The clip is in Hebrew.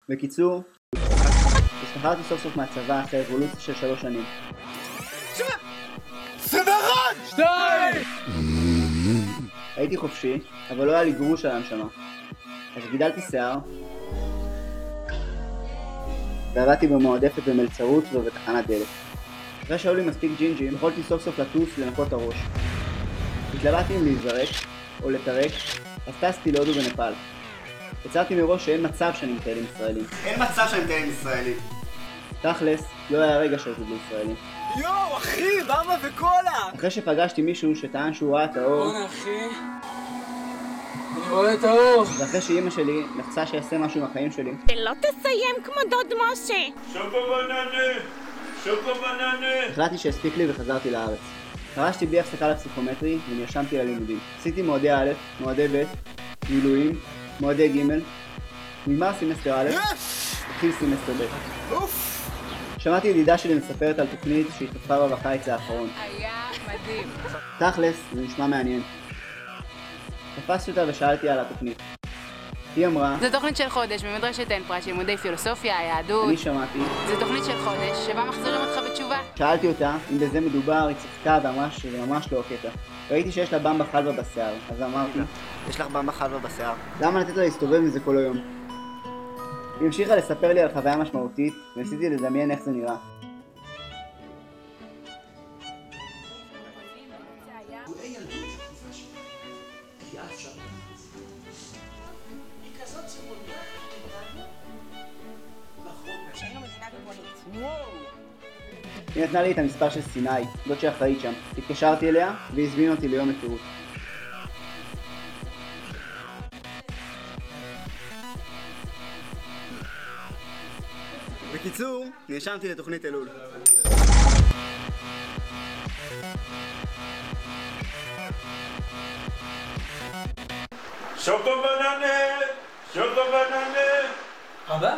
בקיצור, השתחררתי סוף סוף מהצבא אחרי אבולוציה של 3 שנים. סדרן! 2! הייתי חופשי, אבל לא היה לי גרוש על הנשמה. אז גידלתי שיער, ועבדתי במועדפת במלצרות ובתחנת דלק. אחרי שהיו לי מספיק ג'ינג'ים, יכולתי סוף סוף לטוס לנקות הראש. התלבטתי אם להיזרק או לתרק, אז טסתי להודו ונפאל. הצעתי מראש שאין מצב שאני מטייל עם ישראלים. אין מצב שאני מטייל עם ישראלים. תכלס, לא היה רגע שהייתי בלי ישראלים. יואו, אחי, במבה וקולה! אחרי שפגשתי מישהו שטען שהוא ראה את האור, בוא'נה אחי, אני רואה את האור. ואחרי שאימא שלי לחצה שיעשה משהו עם החיים שלי, ולא תסיים כמו דוד משה. שוקו בננה! החלטתי שהספיק לי וחזרתי לארץ. חרשתי בלי הפסקה לפסיכומטרי ונרשמתי ללימודים. עשיתי מועדי א', מועדי ב', מילואים, מועדי ג', נגמר סמסטר א', התחיל סמסטר ב'. שמעתי ידידה שלי מספרת על תוכנית שהשתתפה בה בקיץ האחרון. היה מדהים. תכלס, זה נשמע מעניין. תפסתי אותה ושאלתי על התוכנית. היא אמרה, זו תוכנית של חודש במדרשת עין פרת, לימודי פילוסופיה, יהדות. אני שמעתי. זו תוכנית של חודש שבה מחזירים אותך בתשובה. שאלתי אותה אם בזה מדובר, היא צחקה ואמרה שזה ממש לא קטע. ראיתי שיש לה במבה חלבה בשיער, אז אמרתי, יש לך במבה חלבה בשיער. למה לתת לה להסתובב עם זה כל היום? היא המשיכה לספר לי על חוויה משמעותית, וניסיתי לדמיין איך זה נראה. היא נתנה לי את המספר של סיני, זאת שאחראית שם. התקשרתי אליה והיא הזמינה אותי ליום היכרות. בקיצור, נרשמתי לתוכנית אלול. שוקו בננה! שוקו בננה! אבא?